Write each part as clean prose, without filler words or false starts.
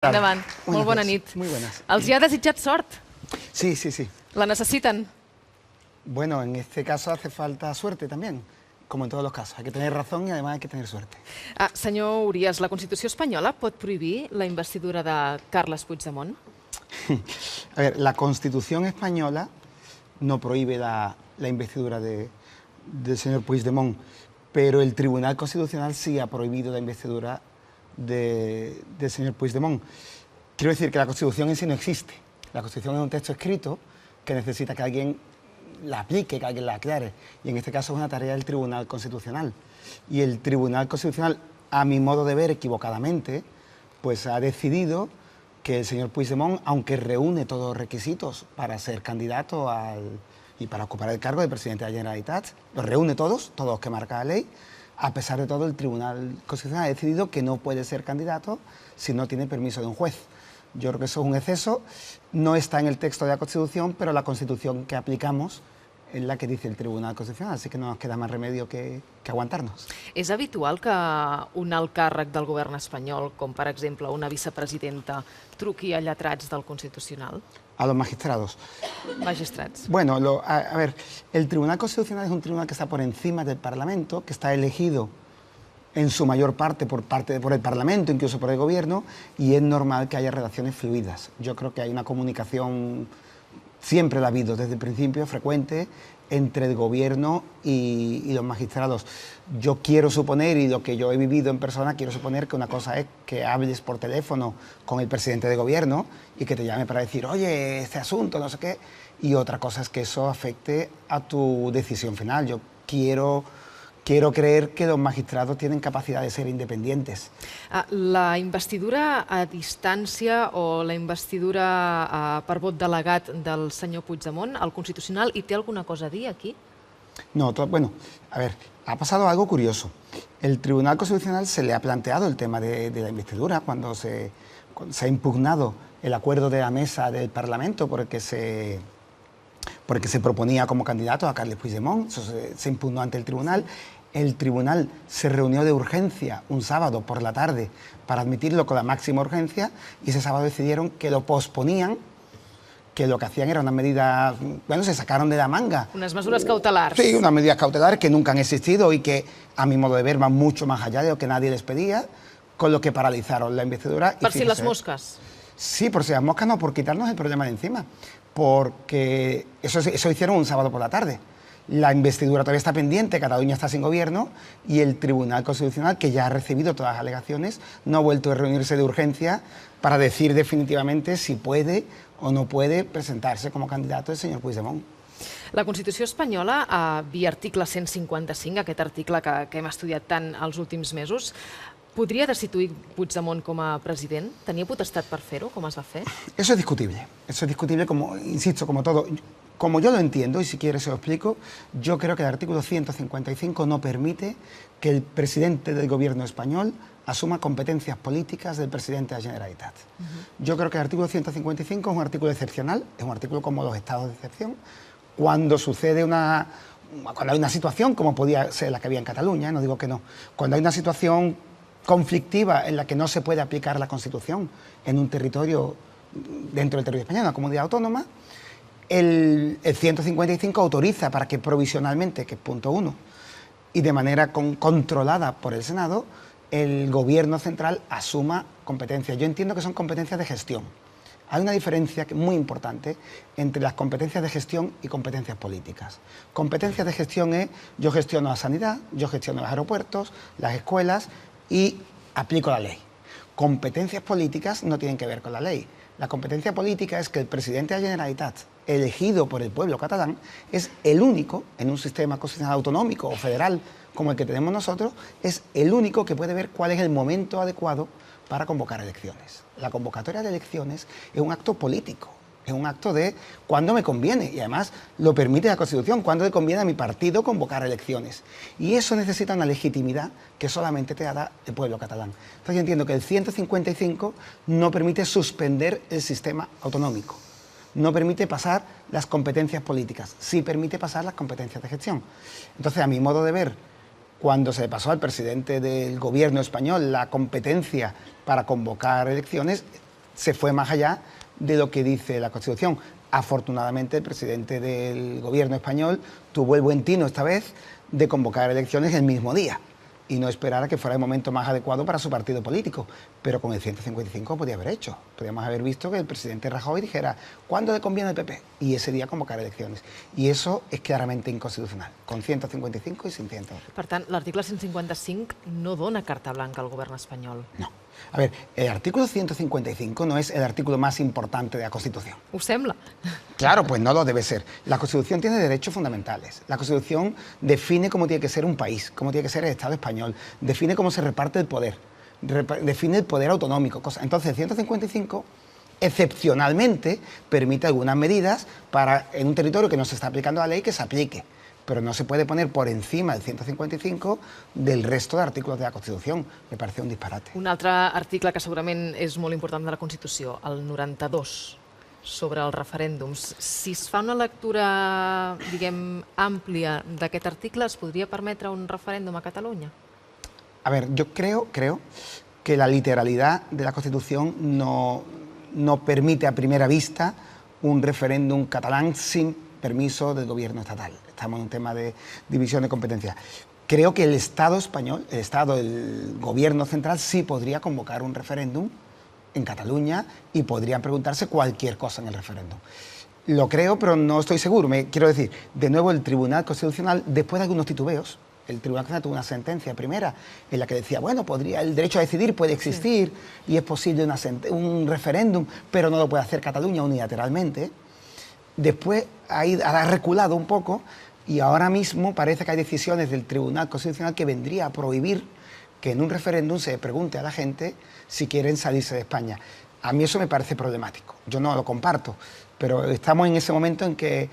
Endavant. Molt bona nit. Muy buenas. Els hi ha desitjat sort? Sí, sí, sí. La necessiten? Bueno, en este caso hace falta suerte también, como en todos los casos. Hay que tener razón y además hay que tener suerte. Senyor Urías, la Constitució espanyola pot prohibir la investidura de Carles Puigdemont? A ver, la Constitución española no prohíbe la investidura del señor Puigdemont, pero el Tribunal Constitucional sí ha prohibido la investidura del señor Puigdemont. Quiero decir que la Constitución en sí no existe. La Constitución es un texto escrito que necesita que alguien la aplique, que alguien la aclare. Y en este caso es una tarea del Tribunal Constitucional. Y el Tribunal Constitucional, a mi modo de ver, equivocadamente, pues ha decidido que el señor Puigdemont, aunque reúne todos los requisitos para ser candidato y para ocupar el cargo de presidente de la Generalitat, los reúne todos los que marca la ley. A pesar de todo, el Tribunal Constitucional ha decidido que no puede ser candidato si no tiene permiso de un juez. Yo creo que eso es un exceso. No está en el texto de la Constitución, pero la Constitución que aplicamos es la que dice el Tribunal Constitucional, así que no nos queda más remedio que aguantarnos. És habitual que un alt càrrec del govern espanyol, com per exemple una vicepresidenta, truqui a lletrats del Constitucional? A los magistrados. Magistrats. Bueno, a ver, el Tribunal Constitucional es un tribunal que está por encima del Parlamento, que está elegido en su mayor parte por el Parlamento, incluso por el Gobierno, y es normal que haya relaciones fluidas. Yo creo que hay una comunicación, siempre la ha habido desde el principio, frecuente, entre el Gobierno y los magistrados. Yo quiero suponer, y lo que yo he vivido en persona, quiero suponer que una cosa es que hables por teléfono con el presidente de Gobierno y que te llame para decir, oye, este asunto, no sé qué, y otra cosa es que eso afecte a tu decisión final. Yo quiero creer que los magistrados tienen capacidad de ser independientes. La investidura a distància o la investidura per vot delegat del senyor Puigdemont, el Constitucional, hi té alguna cosa a dir aquí? No, bueno, a ver, ha pasado algo curioso. El Tribunal Constitucional se le ha planteado el tema de la investidura cuando se ha impugnado el acuerdo de la mesa del Parlamento porque se proponía como candidato a Carles Puigdemont. Eso se impugnó ante el tribunal. El tribunal se reunió de urgencia un sábado por la tarde para admitirlo con la máxima urgencia y ese sábado decidieron que lo posponían, que lo que hacían era unas medidas, bueno, se sacaron de la manga. Unas mesures cautelars. Sí, unas medidas cautelares que nunca han existido y que, a mi modo de ver, van mucho más allá de lo que nadie les pedía, con lo que paralizaron la investidura. Per si les mosques. Sí, por si las moscas no, por quitarnos el problema de encima. Porque eso hicieron un sábado por la tarde. La investidura todavía está pendiente, Cataluña está sin gobierno y el Tribunal Constitucional, que ya ha recibido todas las alegaciones, no ha vuelto a reunirse de urgencia para decir definitivamente si puede o no puede presentarse como candidato el señor Puigdemont. La Constitució espanyola, via article 155, aquest article que hem estudiat tant els últims mesos, podria destituir Puigdemont com a president? Tenia potestat per fer-ho, com es va fer? Eso es discutible, como, insisto, como todo. Como yo lo entiendo, y si quieres se lo explico, yo creo que el artículo 155 no permite que el presidente del gobierno español asuma competencias políticas del presidente de la Generalitat. Yo creo que el artículo 155 es un artículo excepcional, es un artículo como los estados de excepción, cuando hay una situación como podía ser la que había en Cataluña, no digo que no, cuando hay una situación conflictiva en la que no se puede aplicar la Constitución en un territorio, dentro del territorio español, una comunidad autónoma, el 155 autoriza para que provisionalmente, que es punto 1, y de manera controlada por el Senado, el gobierno central asuma competencias. Yo entiendo que son competencias de gestión. Hay una diferencia muy importante entre las competencias de gestión y competencias políticas. Competencias de gestión es, yo gestiono la sanidad, yo gestiono los aeropuertos, las escuelas y aplico la ley. Competencias políticas no tienen que ver con la ley. La competencia política es que el presidente de la Generalitat, elegido por el pueblo catalán, es el único, en un sistema constitucional autonómico o federal como el que tenemos nosotros, es el único que puede ver cuál es el momento adecuado para convocar elecciones. La convocatoria de elecciones es un acto político, es un acto de cuándo me conviene, y además lo permite la Constitución, cuándo le conviene a mi partido convocar elecciones. Y eso necesita una legitimidad que solamente te da el pueblo catalán. Entonces yo entiendo que el 155 no permite suspender el sistema autonómico, no permite pasar las competencias políticas, sí permite pasar las competencias de gestión. Entonces, a mi modo de ver, cuando se le pasó al presidente del gobierno español la competencia para convocar elecciones, se fue más allá de lo que dice la Constitución. Afortunadamente, el presidente del gobierno español tuvo el buen tino esta vez de convocar elecciones el mismo día y no esperar a que fuera el momento más adecuado para su partido político. Pero con el 155 podía haber hecho. Podríamos haber visto que el presidente Rajoy dijera ¿cuándo le conviene al PP? Y ese día convocar elecciones. Y eso es claramente inconstitucional, con 155 y sin 100. Per tant, l'article 155 no dona carta blanca al govern espanyol. No. A ver, el artículo 155 no es el artículo más importante de la Constitución. Ho sembla. Claro, pues no lo debe ser. La Constitución tiene derechos fundamentales. La Constitución define cómo tiene que ser un país, cómo tiene que ser el Estado español, define cómo se reparte el poder, define el poder autonómico. Entonces, el 155, excepcionalmente, permite algunas medidas para, en un territorio que no se está aplicando la ley, que se aplique. Pero no se puede poner por encima del 155 del resto de artículos de la Constitución. Me parece un disparate. Un altre article que segurament és molt important de la Constitució, el 92, sobre els referèndums. Si es fa una lectura, diguem, àmplia d'aquest article, es podria permetre un referèndum a Catalunya? A ver, yo creo que la literalidad de la Constitución no permite a primera vista un referéndum catalán sin permiso del gobierno estatal. Estamos en un tema de división de competencias. Creo que el Estado español, el gobierno central, sí podría convocar un referéndum en Cataluña y podrían preguntarse cualquier cosa en el referéndum. Lo creo, pero no estoy seguro. Quiero decir, de nuevo, el Tribunal Constitucional, después de algunos titubeos, el Tribunal Constitucional tuvo una sentencia primera en la que decía, bueno, el derecho a decidir puede existir y es posible un referéndum, pero no lo puede hacer Cataluña unilateralmente. Después ha reculado un poco y ahora mismo parece que hay decisiones del Tribunal Constitucional que vendría a prohibir que en un referéndum se pregunte a la gente si quieren salirse de España. A mí eso me parece problemático. Yo no lo comparto, pero estamos en ese momento en que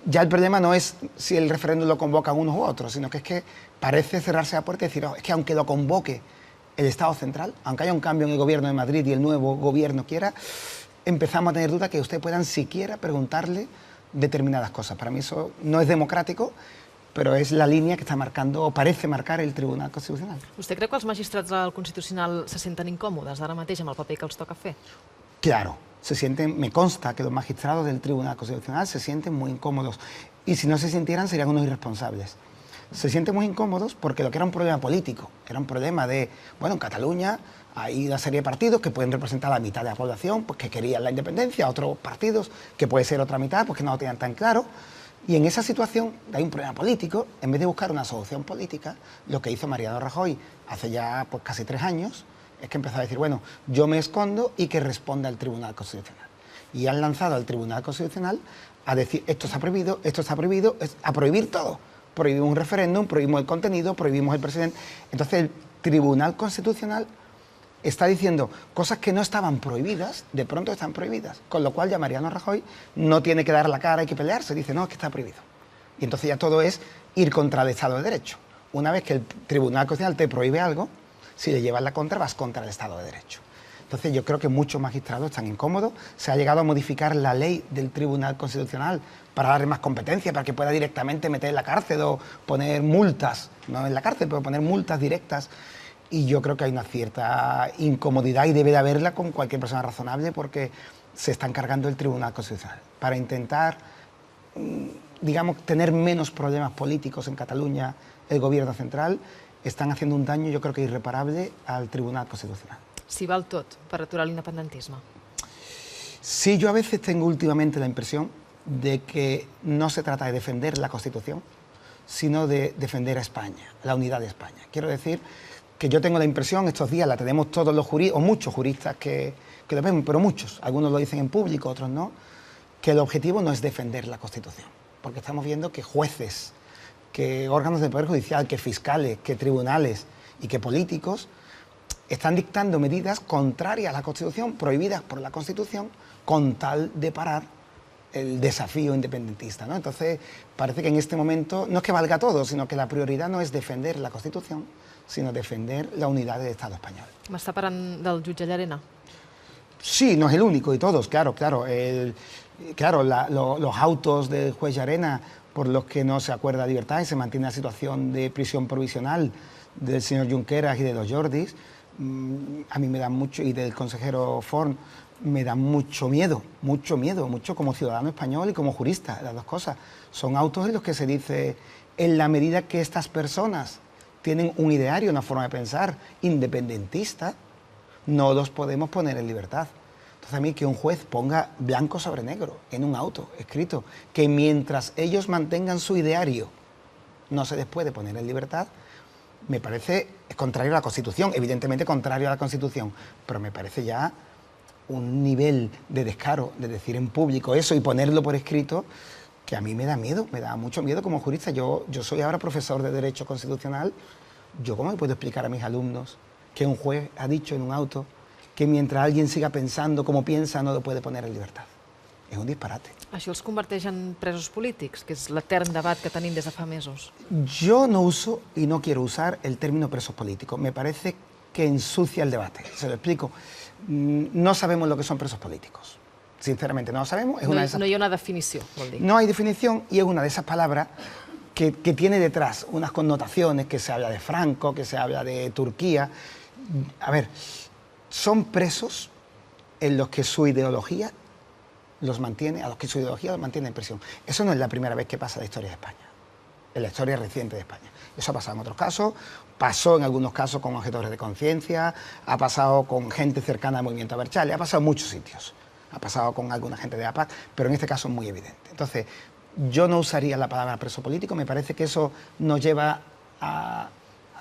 ya el problema no es si el referéndum lo convocan unos u otros, sino que es que parece cerrarse la puerta y decir, es que aunque lo convoque el Estado central, aunque haya un cambio en el gobierno de Madrid y el nuevo gobierno quiera, empezamos a tener duda que ustedes puedan siquiera preguntarle determinadas cosas. Para mí eso no es democrático, però és la línia que està marcando, o parece marcar, el Tribunal Constitucional. Vostè creu que els magistrats del Constitucional se senten incòmodes ara mateix amb el paper que els toca fer? Claro, me consta que los magistrados del Tribunal Constitucional se sienten muy incómodos y si no se sintieran serían unos irresponsables. Se sienten muy incómodos porque lo que era un problema político, era un problema de, bueno, en Cataluña hay una serie de partidos que pueden representar a la mitad de la población, pues que querían la independencia, otros partidos que puede ser otra mitad, pues que no lo tenían tan claro. Y en esa situación hay un problema político, en vez de buscar una solución política, lo que hizo Mariano Rajoy hace ya pues, casi 3 años, es que empezó a decir, bueno, yo me escondo y que responda el Tribunal Constitucional. Y han lanzado al Tribunal Constitucional a decir, esto está prohibido, a prohibir todo. Prohibimos un referéndum, prohibimos el contenido, prohibimos el presidente. Entonces el Tribunal Constitucional está diciendo cosas que no estaban prohibidas, de pronto están prohibidas. Con lo cual ya Mariano Rajoy no tiene que dar la cara, hay que pelearse, dice, no, es que está prohibido. Y entonces ya todo es ir contra el Estado de Derecho. Una vez que el Tribunal Constitucional te prohíbe algo, si le llevas la contra, vas contra el Estado de Derecho. Entonces yo creo que muchos magistrados están incómodos. Se ha llegado a modificar la ley del Tribunal Constitucional para darle más competencia, para que pueda directamente meter en la cárcel o poner multas, no en la cárcel, pero poner multas directas. Y yo creo que hay una cierta incomodidad y debe de haberla con cualquier persona razonable porque se está encargando el Tribunal Constitucional para intentar, digamos, tener menos problemas políticos en Cataluña, el gobierno central, están haciendo un daño, yo creo que irreparable, al Tribunal Constitucional. S'hi val tot per aturar l'independentisme. Sí, yo a veces tengo últimamente la impresión de que no se trata de defender la Constitución, sino de defender a España, la unidad de España. Quiero decir que yo tengo la impresión, estos días la tenemos todos los juristas, o muchos juristas que lo ven, pero muchos, algunos lo dicen en público, otros no, que el objetivo no es defender la Constitución, porque estamos viendo que jueces, que órganos del Poder Judicial, que fiscales, que tribunales y que políticos están dictando medidas contrarias a la Constitución, prohibidas por la Constitución, con tal de parar el desafío independentista, ¿no? Entonces, parece que en este momento no es que valga todo, sino que la prioridad no es defender la Constitución, sino defender la unidad del Estado español. M'està parlant del jutge Llarena? Sí, no es el único y todos, claro. Los autos del juez Llarena por los que no se acuerda libertad y se mantiene la situación de prisión provisional del señor Junqueras y de los Jordis, a mí me da mucho, y del consejero Forn, me da mucho miedo, mucho como ciudadano español y como jurista, las dos cosas. Son autos en los que se dice, en la medida que estas personas tienen un ideario, una forma de pensar independentista, no los podemos poner en libertad. Entonces a mí que un juez ponga blanco sobre negro en un auto escrito que mientras ellos mantengan su ideario no se les puede poner en libertad, me parece contrario a la Constitución, evidentemente contrario a la Constitución, pero me parece ya un nivel de descaro de decir en público eso y ponerlo por escrito que a mí me da miedo, me da mucho miedo como jurista. Yo soy ahora profesor de Derecho Constitucional. ¿Yo cómo me puedo explicar a mis alumnos que un juez ha dicho en un auto que mientras alguien siga pensando como piensa no lo puede poner en libertad? És un disparate. Això els converteix en presos polítics, que és l'etern debat que tenim des de fa mesos. Yo no uso y no quiero usar el término presos políticos. Me parece que ensucia el debate. Se lo explico. No sabemos lo que son presos políticos. Sinceramente, no lo sabemos. Es No, una de esas... no hi ha una definició, vol dir. No hay definición y es una de esas palabras que tiene detrás unas connotaciones, que se habla de Franco, que se habla de Turquía. A ver, son presos en los que su ideología los mantiene, a los que su ideología los mantiene en prisión. Eso no es la primera vez que pasa en la historia de España, en la historia reciente de España. Eso ha pasado en otros casos, pasó en algunos casos con objetores de conciencia, ha pasado con gente cercana al movimiento Abertzale, ha pasado en muchos sitios, ha pasado con alguna gente de APAC, pero en este caso es muy evidente. Entonces, yo no usaría la palabra preso político, me parece que eso nos lleva a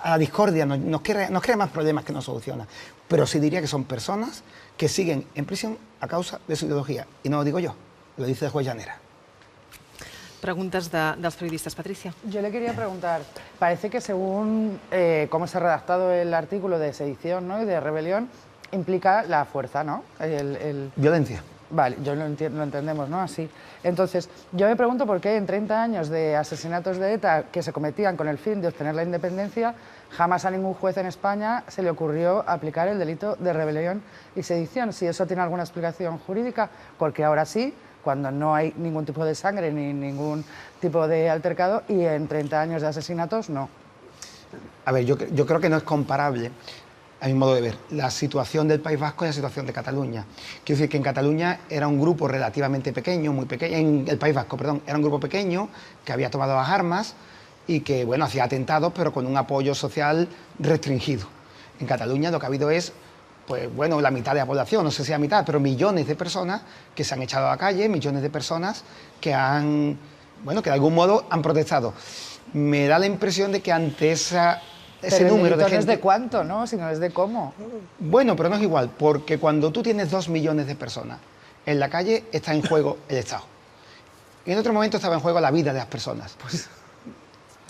la discordia, nos crea más problemas que nos soluciona, pero sí diría que son personas que siguen en prisión a causa de su ideología, y no lo digo yo, lo dice el juez Llanera. Preguntes dels periodistes. Patricia. Yo le quería preguntar, parece que según cómo se ha redactado el artículo de sedición, ¿no?, y de rebelión, implica la fuerza, ¿no? Violencia. Vale, yo lo entendemos, ¿no? Así. Entonces, yo me pregunto por qué en 30 años de asesinatos de ETA que se cometían con el fin de obtener la independencia, jamás a ningún juez en España se le ocurrió aplicar el delito de rebelión y sedición. Si eso tiene alguna explicación jurídica, porque ahora sí, cuando no hay ningún tipo de sangre ni ningún tipo de altercado, y en 30 años de asesinatos, no. A ver, yo creo que no es comparable, a mi modo de ver, la situación del País Vasco y la situación de Cataluña. Quiero decir que en Cataluña era un grupo relativamente pequeño, muy pequeño, en el País Vasco, perdón, era un grupo pequeño que había tomado las armas y que, bueno, hacía atentados, pero con un apoyo social restringido. En Cataluña lo que ha habido es, pues bueno, la mitad de la población, no sé si la mitad, pero millones de personas que se han echado a la calle, millones de personas que han, bueno, que de algún modo han protestado. Me da la impresión de que ante ese número de gente... no es de cuánto, ¿no?, sino es de cómo. Bueno, pero no es igual, porque cuando tú tienes 2 millones de personas en la calle, está en juego el Estado. Y en otro momento estaba en juego la vida de las personas. Pues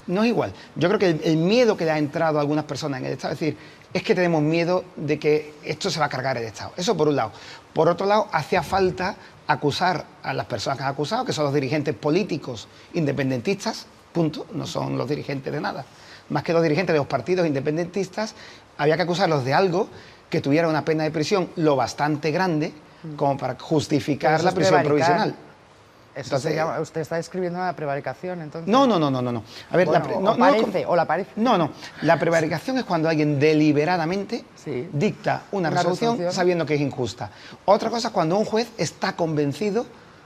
no es igual. Yo creo que el miedo que le ha entrado a algunas personas en el Estado, es decir, es que tenemos miedo de que esto se va a cargar el Estado. Eso por un lado. Por otro lado, hacía falta acusar a las personas que han acusado, que son los dirigentes políticos independentistas, punto, no son los dirigentes de nada. Más que los dirigentes de los partidos independentistas, había que acusarlos de algo que tuviera una pena de prisión lo bastante grande como para justificar la prisión provisional. Entonces, usted está describiendo una prevaricación, entonces. No. A ver, bueno, la parece. No. La prevaricación es cuando alguien deliberadamente dicta una resolución sabiendo que es injusta. Otra cosa es cuando un juez está convencido,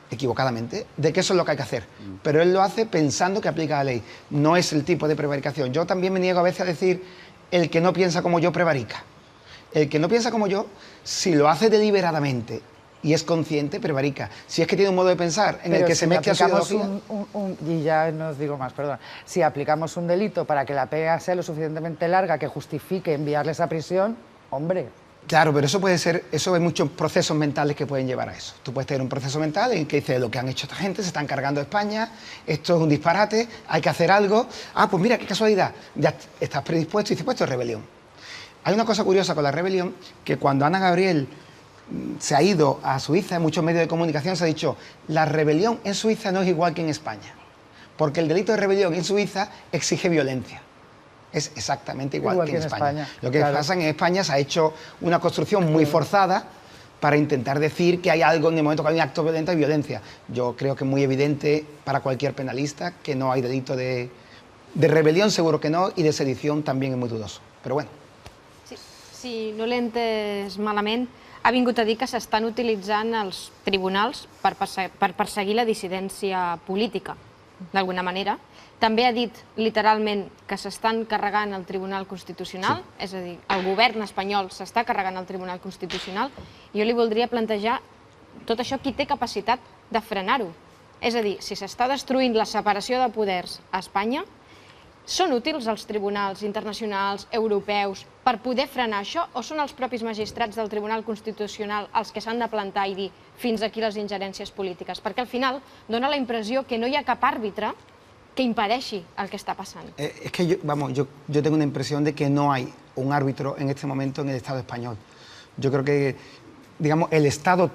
equivocadamente, de que eso es lo que hay que hacer. Pero él lo hace pensando que aplica la ley. No es el tipo de prevaricación. Yo también me niego a veces a decir, el que no piensa como yo prevarica. El que no piensa como yo, si lo hace deliberadamente y es consciente, prevarica. Si es que tiene un modo de pensar en el que se mezcla su ideología... Y ya no os digo más, perdón. Si aplicamos un delito para que la pena sea lo suficientemente larga que justifique enviarles a prisión, hombre... Claro, pero eso hay muchos procesos mentales que pueden llevar a eso. Tú puedes tener un proceso mental en el que dices, lo que han hecho esta gente, se están cargando España, esto es un disparate, hay que hacer algo. Ah, pues mira, qué casualidad, ya estás predispuesto y dispuesto a rebelión. Hay una cosa curiosa con la rebelión, que cuando Ana Gabriel se ha ido a Suiza, en muchos medios de comunicación se ha dicho, la rebelión en Suiza no es igual que en España, porque el delito de rebelión en Suiza exige violencia. Es exactamente igual que en España. Lo que pasa es que en España se ha hecho una construcción muy forzada para intentar decir que hay algo en el momento que hay un acto violento, hay violencia. Yo creo que es muy evidente para cualquier penalista que no hay delito de rebelión, seguro que no, y de sedición también es muy dudoso. Pero bueno. Sí, si no l'he entès malament, ha vingut a dir que s'estan utilitzant els tribunals per perseguir la dissidència política, d'alguna manera. També ha dit literalment que s'estan carregant el Tribunal Constitucional, és a dir, el govern espanyol s'està carregant el Tribunal Constitucional. Jo li voldria plantejar tot això, qui té capacitat de frenar-ho. És a dir, si s'està destruint la separació de poders a Espanya, són útils els tribunals internacionals, europeus, per poder frenar això, o són els propis magistrats del Tribunal Constitucional els que s'han de plantar i dir fins aquí les ingerències polítiques? Perquè al final dona la impressió que no hi ha cap àrbitre que impedeixi el que está pasando. Es que yo tengo una impresión de que no hay un árbitro en este momento en el Estado español. Yo creo que, digamos, el Estado,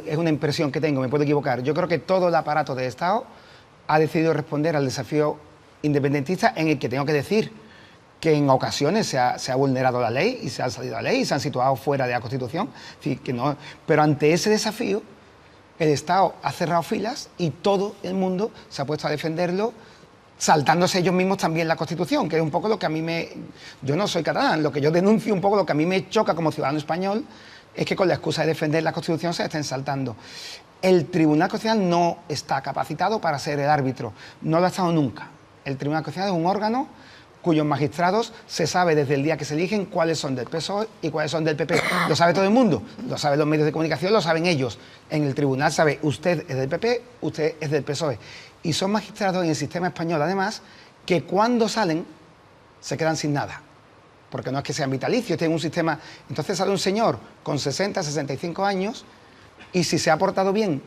es una impresión que tengo, me puedo equivocar. Yo creo que todo el aparato del Estado ha decidido responder al desafío independentista, en el que tengo que decir que en ocasiones se ha vulnerado la ley y se ha salido la ley y se han situado fuera de la Constitución. Es decir, que no, pero ante ese desafío, el Estado ha cerrado filas y todo el mundo se ha puesto a defenderlo, saltándose ellos mismos también la Constitución, que es un poco lo que a mí yo no soy catalán, lo que yo denuncio un poco, lo que a mí me choca como ciudadano español, es que con la excusa de defender la Constitución se estén saltando. El Tribunal Constitucional no está capacitado para ser el árbitro, no lo ha estado nunca. El Tribunal Constitucional es un órgano cuyos magistrados se sabe desde el día que se eligen cuáles son del PSOE y cuáles son del PP. Lo sabe todo el mundo, lo saben los medios de comunicación, lo saben ellos. En el tribunal sabe, usted es del PP, usted es del PSOE. Y son magistrados en el sistema español, además, que cuando salen se quedan sin nada. Porque no es que sean vitalicios, tienen un sistema... Entonces sale un señor con 60, 65 años y si se ha portado bien,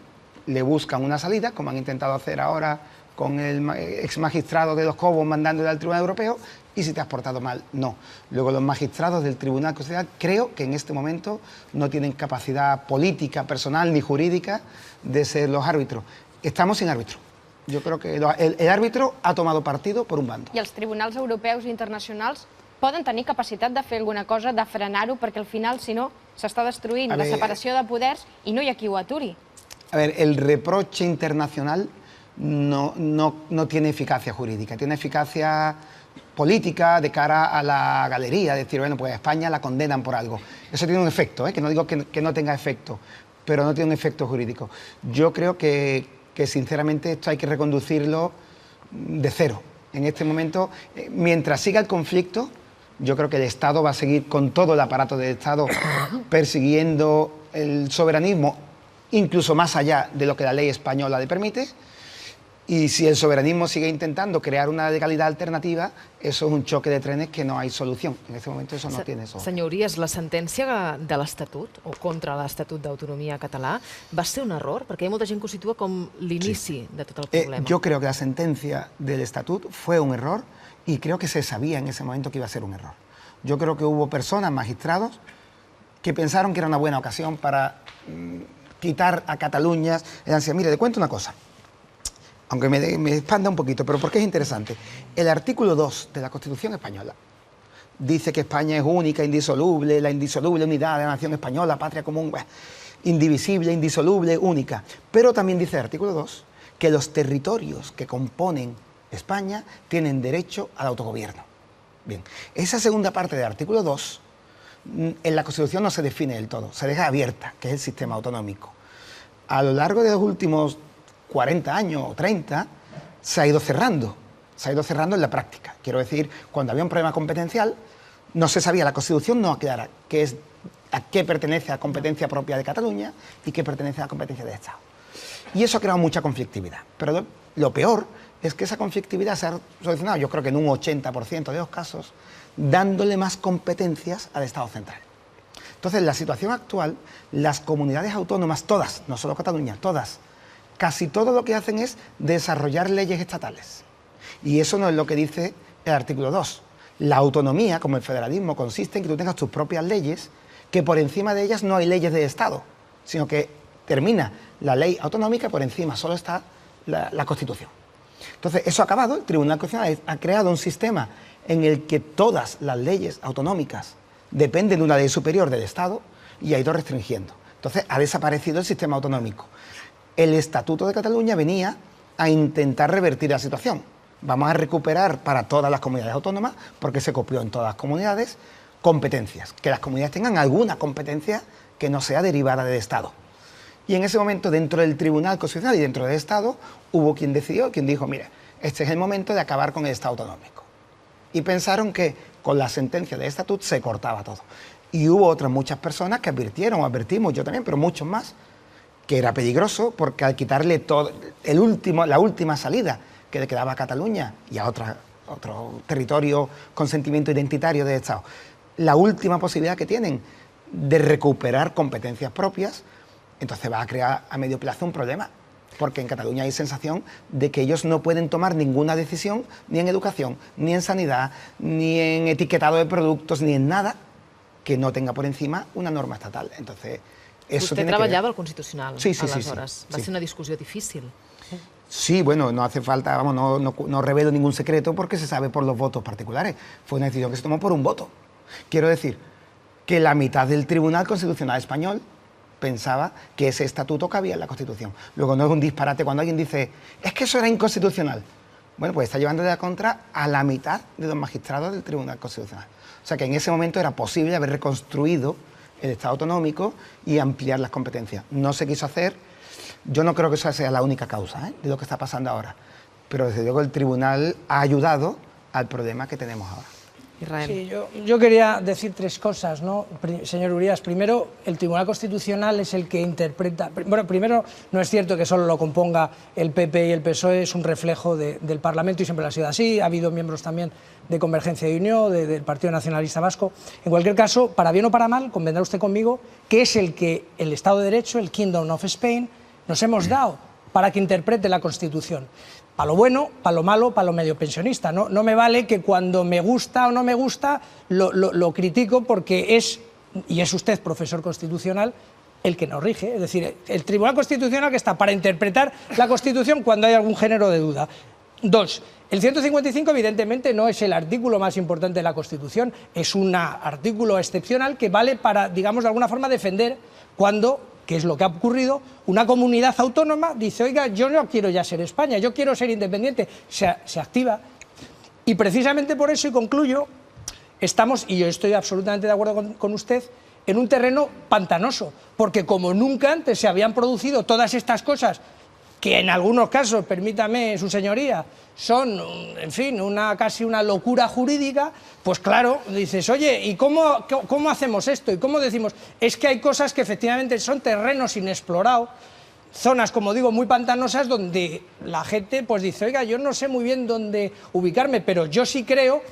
le buscan una salida, como han intentado hacer ahora con el ex magistrado de Los Cobos mandándole al Tribunal Europeo, y si te has portado mal, no. Luego los magistrados del Tribunal Constitucional creo que en este momento no tienen capacidad política, personal ni jurídica de ser los árbitros. Estamos sin árbitro. Jo crec que el árbitro ha tomado partido por un bando. I els tribunals europeus i internacionals poden tenir capacitat de fer alguna cosa, de frenar-ho, perquè al final, si no, s'està destruint la separació de poders i no hi ha qui ho aturi. A ver, el reproche internacional no tiene eficacia jurídica, tiene eficacia política de cara a la galería, decir, bueno, pues a España la condenan por algo. Eso tiene un efecto, que no digo que no tenga efecto, pero no tiene un efecto jurídico. Yo creo que sinceramente esto hay que reconducirlo de cero. En este momento, mientras siga el conflicto, yo creo que el Estado va a seguir con todo el aparato del Estado persiguiendo el soberanismo, incluso más allá de lo que la ley española le permite. Y si el soberanismo sigue intentando crear una legalidad alternativa, eso es un choque de trenes que no hay solución. En este momento eso no tiene solución. Senyor Urias, la sentència de l'Estatut, o contra l'Estatut d'Autonomia català, va ser un error? Perquè hi ha molta gent que ho situa com l'inici de tot el problema. Yo creo que la sentencia del Estatut fue un error y creo que se sabía en ese momento que iba a ser un error. Yo creo que hubo personas, magistrados, que pensaron que era una buena ocasión para quitar a Cataluña el ansia. Mire, le cuento una cosa. Aunque me expanda un poquito, pero porque es interesante. El artículo 2 de la Constitución española dice que España es única, indisoluble, la indisoluble unidad de la nación española, patria común, indivisible, indisoluble, única. Pero también dice el artículo 2 que los territorios que componen España tienen derecho al autogobierno. Bien, esa segunda parte del artículo 2 en la Constitución no se define del todo, se deja abierta, que es el sistema autonómico. A lo largo de los últimos 40 años o 30, se ha ido cerrando en la práctica. Quiero decir, cuando había un problema competencial, no se sabía, la Constitución no aclara a qué pertenece la competencia propia de Cataluña y qué pertenece a la competencia del Estado. Y eso ha creado mucha conflictividad. Pero lo peor es que esa conflictividad se ha solucionado, yo creo que en un 80% de los casos, dándole más competencias al Estado central. Entonces, en la situación actual, las comunidades autónomas, todas, no solo Cataluña, todas, casi todo lo que hacen es desarrollar leyes estatales. Y eso no es lo que dice el artículo 2. La autonomía, como el federalismo, consiste en que tú tengas tus propias leyes, que por encima de ellas no hay leyes de Estado, sino que termina la ley autonómica, por encima solo está la Constitución. Entonces, eso ha acabado, el Tribunal Constitucional ha creado un sistema en el que todas las leyes autonómicas dependen de una ley superior del Estado y ha ido restringiendo. Entonces, ha desaparecido el sistema autonómico. El Estatuto de Cataluña venía a intentar revertir la situación. Vamos a recuperar para todas las comunidades autónomas, porque se copió en todas las comunidades, competencias. Que las comunidades tengan alguna competencia que no sea derivada del Estado. Y en ese momento, dentro del Tribunal Constitucional y dentro del Estado, hubo quien decidió, quien dijo, mira, este es el momento de acabar con el Estado autonómico. Y pensaron que con la sentencia de estatut se cortaba todo. Y hubo otras muchas personas que advirtieron, o advertimos yo también, pero muchos más, que era peligroso porque al quitarle todo la última salida que le quedaba a Cataluña y a otro territorio con sentimiento identitario del Estado, la última posibilidad que tienen de recuperar competencias propias, entonces va a crear a medio plazo un problema, porque en Cataluña hay sensación de que ellos no pueden tomar ninguna decisión ni en educación, ni en sanidad, ni en etiquetado de productos, ni en nada que no tenga por encima una norma estatal. Entonces, eso Vostè treballava al Constitucional, sí, sí, aleshores. Sí. Va ser una discussió difícil. Sí, bueno, no hace falta, vamos, no revelo ningún secreto porque se sabe por los votos particulares. Fue una decisión que se tomó por un voto. Quiero decir que la mitad del Tribunal Constitucional español pensaba que ese estatuto cabía en la Constitución. Luego no es un disparate cuando alguien dice, es que eso era inconstitucional. Bueno, pues está llevando de la contra a la mitad de los magistrados del Tribunal Constitucional. O sea que en ese momento era posible haber reconstruido el Estado autonómico y ampliar las competencias. No se quiso hacer. Yo no creo que esa sea la única causa de lo que está pasando ahora. Pero desde luego el tribunal ha ayudado al problema que tenemos ahora. Israel. Sí, yo quería decir tres cosas, ¿no? Señor Urías, primero, el Tribunal Constitucional es el que interpreta... Bueno, primero, no es cierto que solo lo componga el PP y el PSOE, es un reflejo del Parlamento y siempre lo ha sido así. Ha habido miembros también de Convergencia y Unió, del Partido Nacionalista Vasco. En cualquier caso, para bien o para mal, convendrá usted conmigo que es el que el Estado de Derecho, el Kingdom of Spain, nos hemos dado para que interprete la Constitución. Para lo bueno, para lo malo, para lo medio pensionista. No me vale que cuando me gusta o no me gusta lo critico porque es, y es usted profesor constitucional, el que nos rige. Es decir, el Tribunal Constitucional que está para interpretar la Constitución cuando hay algún género de duda. Dos, el 155 evidentemente no es el artículo más importante de la Constitución, es un artículo excepcional que vale para, digamos, de alguna forma defender cuando, que es lo que ha ocurrido, una comunidad autónoma dice, oiga, yo no quiero ya ser España, yo quiero ser independiente, se activa. Y precisamente por eso, y concluyo, estamos, y yo estoy absolutamente de acuerdo con usted, en un terreno pantanoso, porque como nunca antes se habían producido todas estas cosas, que en algunos casos, permítame su señoría, son, en fin, casi una locura jurídica, pues claro, dices, oye, ¿y cómo hacemos esto? ¿Y cómo decimos? Es que hay cosas que efectivamente son terrenos inexplorados, zonas, como digo, muy pantanosas, donde la gente pues dice, oiga, yo no sé muy bien dónde ubicarme, pero yo sí creo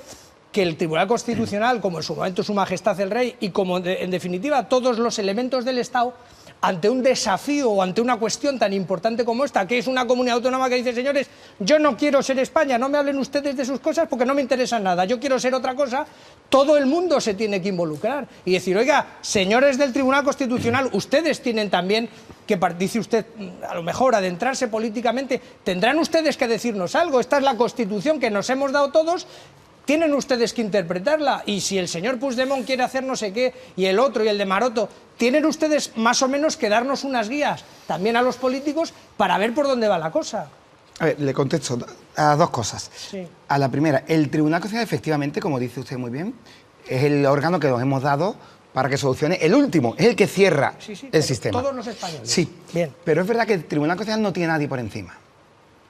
que el Tribunal Constitucional, como en su momento Su Majestad el Rey, y como en definitiva todos los elementos del Estado, ante un desafío o ante una cuestión tan importante como esta, que es una comunidad autónoma que dice, señores, yo no quiero ser España, no me hablen ustedes de sus cosas porque no me interesa nada, yo quiero ser otra cosa, todo el mundo se tiene que involucrar y decir, oiga, señores del Tribunal Constitucional, ustedes tienen también que, dice usted, a lo mejor adentrarse políticamente, tendrán ustedes que decirnos algo, esta es la Constitución que nos hemos dado todos, tienen ustedes que interpretarla, y si el señor Puigdemont quiere hacer no sé qué, y el otro y el de Maroto, tienen ustedes más o menos que darnos unas guías también a los políticos para ver por dónde va la cosa. A ver, le contesto a dos cosas. Sí. A la primera, el Tribunal Constitucional, efectivamente, como dice usted muy bien, es el órgano que nos hemos dado para que solucione el último, es el que cierra el sistema. Todos los españoles. Sí, bien. Pero es verdad que el Tribunal Constitucional no tiene nadie por encima.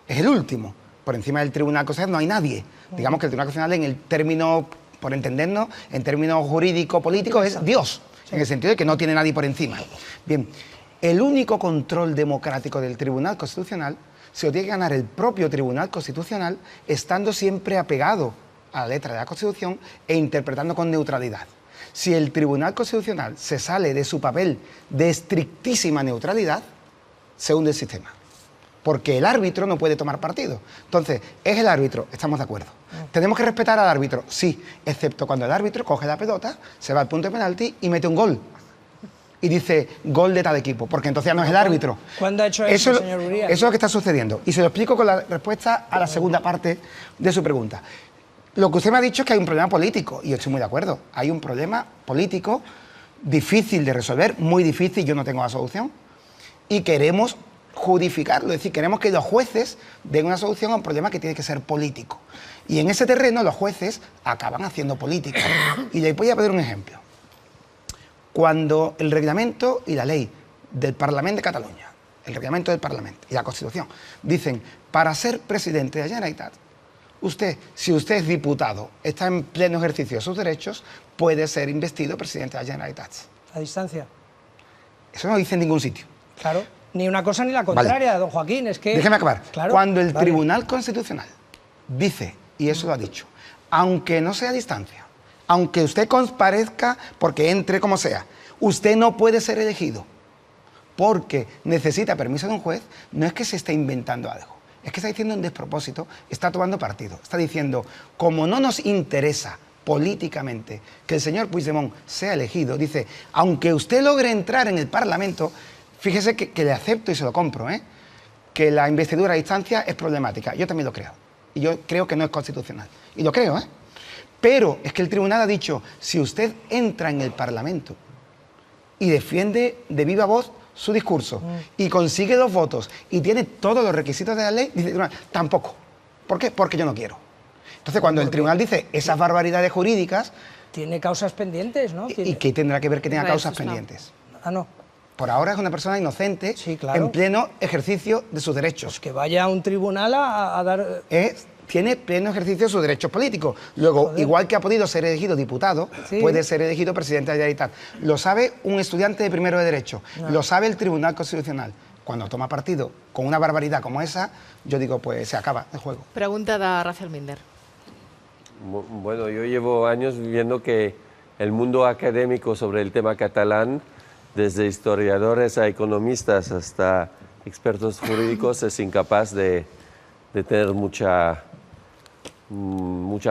Es el último. Por encima del Tribunal Constitucional no hay nadie. Digamos que el Tribunal Constitucional, en el término, por entendernos, en términos jurídico-políticos, es Dios, en el sentido de que no tiene nadie por encima. Bien, el único control democrático del Tribunal Constitucional se lo tiene que ganar el propio Tribunal Constitucional, estando siempre apegado a la letra de la Constitución e interpretando con neutralidad. Si el Tribunal Constitucional se sale de su papel de estrictísima neutralidad, se hunde el sistema. Porque el árbitro no puede tomar partido. Entonces, es el árbitro, estamos de acuerdo. ¿Tenemos que respetar al árbitro? Sí, excepto cuando el árbitro coge la pelota, se va al punto de penalti y mete un gol. Y dice, gol de tal equipo, porque entonces ya no es el árbitro. ¿Cuándo ha hecho eso, señor Urías? Eso es lo que está sucediendo. Y se lo explico con la respuesta a la segunda parte de su pregunta. Lo que usted me ha dicho es que hay un problema político, y yo estoy muy de acuerdo. Hay un problema político difícil de resolver, muy difícil, yo no tengo la solución, y queremos judificarlo, es decir, queremos que los jueces den una solución a un problema que tiene que ser político. Y en ese terreno los jueces acaban haciendo política. Y le voy a poner un ejemplo. Cuando el reglamento y la ley del Parlamento de Cataluña, el reglamento del Parlamento y la Constitución, dicen, para ser presidente de la Generalitat, usted, si usted es diputado, está en pleno ejercicio de sus derechos, puede ser investido presidente de la Generalitat. A distancia. Eso no dice en ningún sitio. Claro. Ni una cosa ni la contraria, don Joaquín. Es que... Déjeme acabar. Claro, Cuando el vale. Tribunal Constitucional dice, y eso lo ha dicho, aunque no sea a distancia, aunque usted comparezca porque entre como sea, usted no puede ser elegido porque necesita permiso de un juez, no es que se esté inventando algo, es que está diciendo un despropósito, está tomando partido, está diciendo, como no nos interesa políticamente que el señor Puigdemont sea elegido, dice, aunque usted logre entrar en el Parlamento, fíjese que le acepto y se lo compro, que la investidura a distancia es problemática, yo también lo creo, y yo creo que no es constitucional, y lo creo, pero es que el tribunal ha dicho, si usted entra en el Parlamento y defiende de viva voz su discurso y consigue los votos y tiene todos los requisitos de la ley, dice, tampoco. ¿Por qué? Porque yo no quiero. Entonces, cuando el tribunal dice esas barbaridades jurídicas... Tiene causas pendientes, ¿no? ¿Y qué tendrá que ver que tenga Eso causas no. pendientes? Ah, no. Por ahora es una persona inocente, Sí, claro. en pleno ejercicio de sus derechos. Pues que vaya a un tribunal a dar... Tiene pleno ejercicio de sus derechos políticos. Luego, igual que ha podido ser elegido diputado, Sí. puede ser elegido presidente de la Generalitat. Lo sabe un estudiante de primero de Derecho, lo sabe el Tribunal Constitucional. Cuando toma partido con una barbaridad como esa, yo digo, pues se acaba el juego. Pregunta de Rafael Minder. Bueno, yo llevo años viviendo que el mundo académico sobre el tema catalán, desde historiadores a economistas hasta expertos jurídicos, es incapaz de tener mucha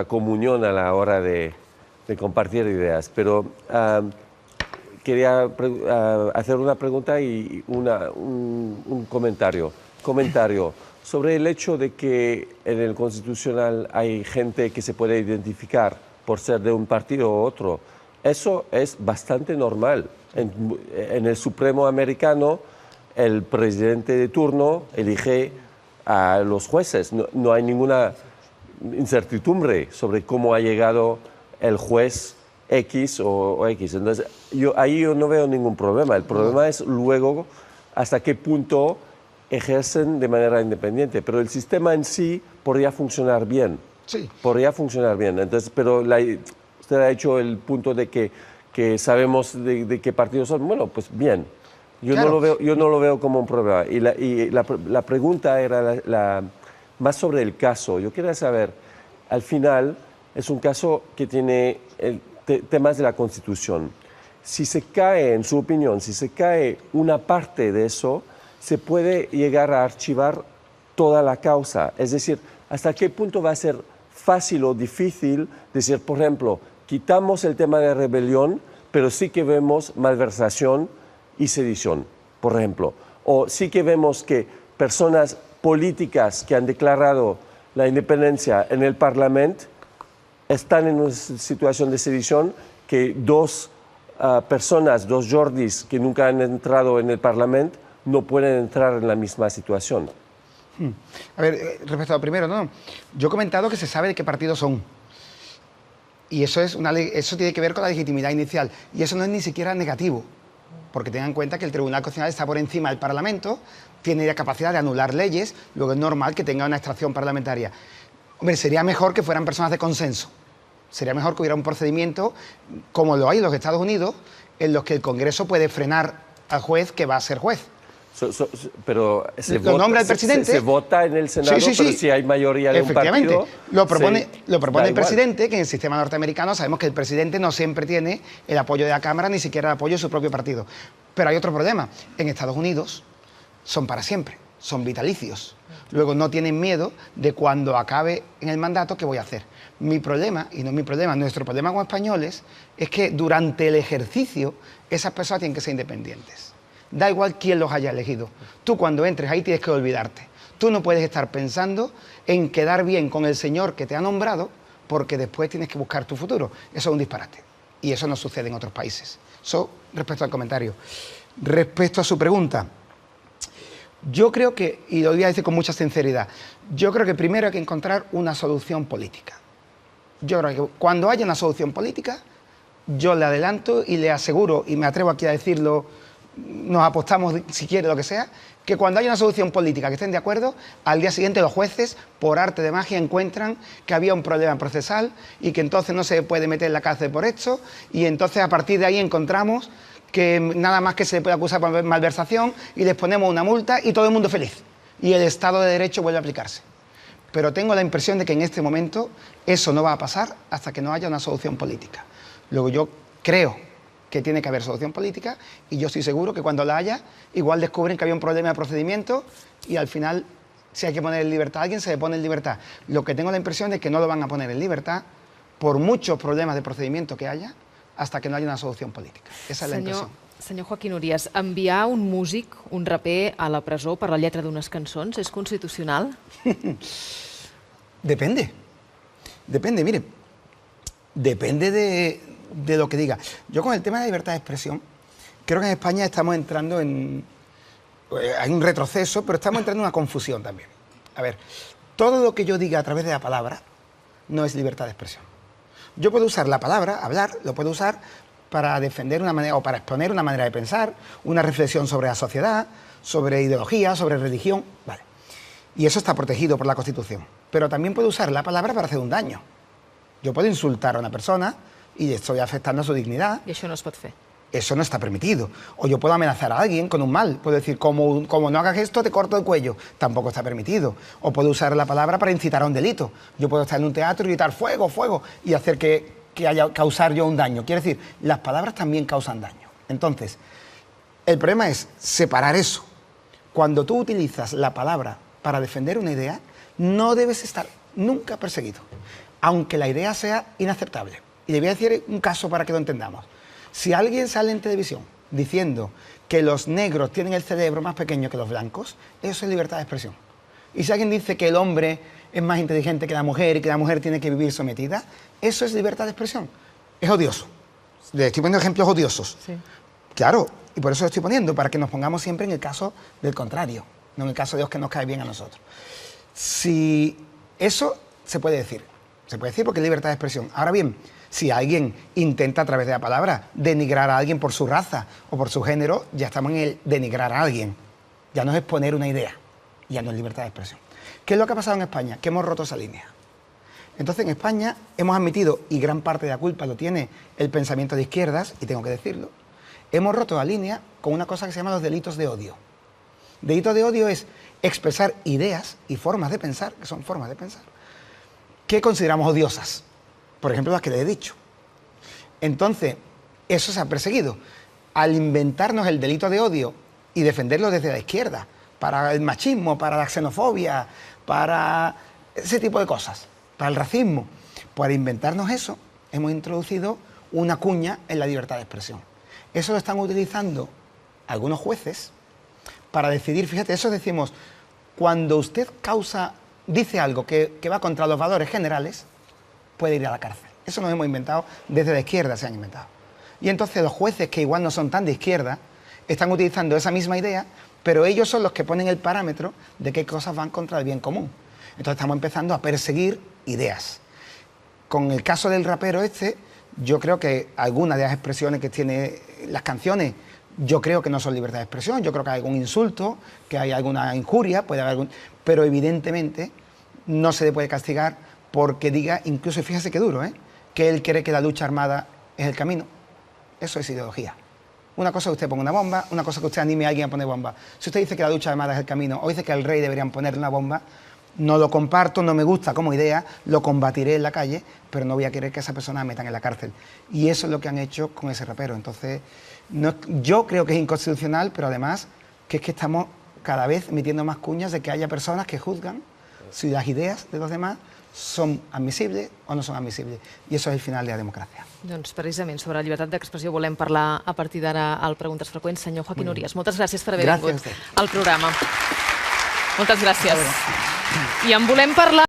comunión a la hora de compartir ideas. Pero quería hacer una pregunta y un comentario. Sobre el hecho de que en el Constitucional hay gente que se puede identificar por ser de un partido u otro. Eso es bastante normal. En el Supremo americano, el presidente de turno elige a los jueces. No hay ninguna incertidumbre sobre cómo ha llegado el juez X o X. Entonces, ahí yo no veo ningún problema. El problema es luego hasta qué punto ejercen de manera independiente. Pero el sistema en sí podría funcionar bien. Sí. Podría funcionar bien. Entonces, pero usted ha hecho el punto de que sabemos de qué partidos son. Bueno, pues bien. Yo no lo veo como un problema. Y la pregunta era más sobre el caso. Yo quería saber, al final, es un caso que tiene temas de la Constitución. Si se cae, en su opinión, si se cae una parte de eso, se puede llegar a archivar toda la causa. Es decir, ¿hasta qué punto va a ser fácil o difícil decir, por ejemplo, quitamos el tema de rebelión, pero sí que vemos malversación y sedición, por ejemplo? O sí que vemos que personas políticas que han declarado la independencia en el Parlamento están en una situación de sedición, que dos personas, dos Jordis que nunca han entrado en el Parlamento, no pueden entrar en la misma situación. A ver, respecto a lo primero, no. Yo he comentado que se sabe de qué partidos son. Y eso tiene que ver con la legitimidad inicial. Y eso no es ni siquiera negativo. Porque tengan en cuenta que el Tribunal Constitucional está por encima del Parlamento, tiene la capacidad de anular leyes, luego es normal que tenga una extracción parlamentaria. Hombre, sería mejor que fueran personas de consenso. Sería mejor que hubiera un procedimiento, como lo hay en los Estados Unidos, en los que el Congreso puede frenar al juez que va a ser juez. Pero lo nombra el presidente. Se vota en el Senado, sí. pero si hay mayoría de un partido... Lo propone el igual. presidente, que en el sistema norteamericano sabemos que el presidente no siempre tiene el apoyo de la Cámara, ni siquiera el apoyo de su propio partido. Pero hay otro problema. En Estados Unidos son para siempre, son vitalicios. Luego no tienen miedo de cuando acabe en el mandato, ¿qué voy a hacer? Mi problema, y no es mi problema, nuestro problema como españoles, es que durante el ejercicio esas personas tienen que ser independientes. Da igual quién los haya elegido. Tú cuando entres ahí tienes que olvidarte. Tú no puedes estar pensando en quedar bien con el señor que te ha nombrado, porque después tienes que buscar tu futuro. Eso es un disparate. Y eso no sucede en otros países. Eso respecto al comentario. Respecto a su pregunta, yo creo que, y lo voy a decir con mucha sinceridad, yo creo que primero hay que encontrar una solución política. Yo creo que cuando haya una solución política, yo le adelanto y le aseguro, y me atrevo aquí a decirlo, nos apostamos, si quiere, lo que sea, que cuando hay una solución política que estén de acuerdo, al día siguiente los jueces, por arte de magia, encuentran que había un problema procesal y que entonces no se puede meter en la cárcel por esto, y entonces a partir de ahí encontramos que nada más que se le puede acusar por malversación y les ponemos una multa y todo el mundo feliz. Y el Estado de Derecho vuelve a aplicarse. Pero tengo la impresión de que en este momento eso no va a pasar hasta que no haya una solución política. Luego yo creo que tiene que haber solución política y yo estoy seguro que cuando la haya, igual descubren que había un problema de procedimiento y al final, si hay que poner en libertad a alguien, se le pone en libertad. Lo que tengo la impresión es que no lo van a poner en libertad por muchos problemas de procedimiento que haya hasta que no haya una solución política. Esa es la impresión. Senyor Joaquín Urías, enviar un músic, un raper, a la presó per la lletra d'unes cançons és constitucional? Depende. Depende, mire. Depende de lo que diga. Yo con el tema de libertad de expresión, creo que en España estamos entrando en... Hay un retroceso, pero estamos entrando en una confusión también. A ver, todo lo que yo diga a través de la palabra no es libertad de expresión. Yo puedo usar la palabra, hablar, lo puedo usar para defender una manera o para exponer una manera de pensar, una reflexión sobre la sociedad, sobre ideología, sobre religión, vale. Y eso está protegido por la Constitución. Pero también puedo usar la palabra para hacer un daño. Yo puedo insultar a una persona y estoy afectando a su dignidad. I això no es pot fer. Eso no está permitido. O yo puedo amenazar a alguien con un mal. Puedo decir, como no hagas esto, te corto el cuello. Tampoco está permitido. O puedo usar la palabra para incitar a un delito. Yo puedo estar en un teatro y gritar fuego, fuego, y hacer causar yo un daño. Quiere decir, las palabras también causan daño. Entonces, el problema es separar eso. Cuando tú utilizas la palabra para defender una idea, no debes estar nunca perseguido, aunque la idea sea inaceptable. Y le voy a decir un caso para que lo entendamos. Si alguien sale en televisión diciendo que los negros tienen el cerebro más pequeño que los blancos, eso es libertad de expresión. Y si alguien dice que el hombre es más inteligente que la mujer y que la mujer tiene que vivir sometida, eso es libertad de expresión. Es odioso. Le estoy poniendo ejemplos odiosos. Sí. Claro, y por eso lo estoy poniendo, para que nos pongamos siempre en el caso del contrario, no en el caso de Dios que nos cae bien a nosotros. Si eso se puede decir porque es libertad de expresión. Ahora bien, si alguien intenta a través de la palabra denigrar a alguien por su raza o por su género, ya estamos en el denigrar a alguien. Ya no es exponer una idea, ya no es libertad de expresión. ¿Qué es lo que ha pasado en España? Que hemos roto esa línea. Entonces en España hemos admitido, y gran parte de la culpa lo tiene el pensamiento de izquierdas, y tengo que decirlo, hemos roto la línea con una cosa que se llama los delitos de odio. Delito de odio es expresar ideas y formas de pensar, que son formas de pensar, que consideramos odiosas. Por ejemplo, las que le he dicho. Entonces, eso se ha perseguido. Al inventarnos el delito de odio y defenderlo desde la izquierda, para el machismo, para la xenofobia, para ese tipo de cosas, para el racismo, por inventarnos eso, hemos introducido una cuña en la libertad de expresión. Eso lo están utilizando algunos jueces para decidir, fíjate, eso decimos, cuando usted dice algo que va contra los valores generales, puede ir a la cárcel. Eso nos hemos inventado, desde la izquierda se han inventado. Y entonces los jueces, que igual no son tan de izquierda, están utilizando esa misma idea, pero ellos son los que ponen el parámetro de qué cosas van contra el bien común. Entonces estamos empezando a perseguir ideas. Con el caso del rapero yo creo que algunas de las expresiones que tiene las canciones, yo creo que no son libertad de expresión, yo creo que hay algún insulto, que hay alguna injuria, puede haber algún... pero evidentemente no se le puede castigar porque diga, incluso fíjese qué duro, que él cree que la lucha armada es el camino. Eso es ideología. Una cosa es que usted ponga una bomba, una cosa es que usted anime a alguien a poner bomba. Si usted dice que la lucha armada es el camino o dice que al rey deberían ponerle una bomba, no lo comparto, no me gusta como idea, lo combatiré en la calle, pero no voy a querer que a esa persona la metan en la cárcel. Y eso es lo que han hecho con ese rapero. Entonces, yo creo que es inconstitucional, pero además que es que estamos cada vez metiendo más cuñas de que haya personas que juzgan si las ideas de los demás són admissibles o no són admissibles. I això és el final de la democràcia. Doncs precisament sobre la llibertat d'expressió volem parlar a partir d'ara al Preguntes Freqüents. Senyor Joaquín Urías, moltes gràcies per haver vingut al programa. Moltes gràcies. I en volem parlar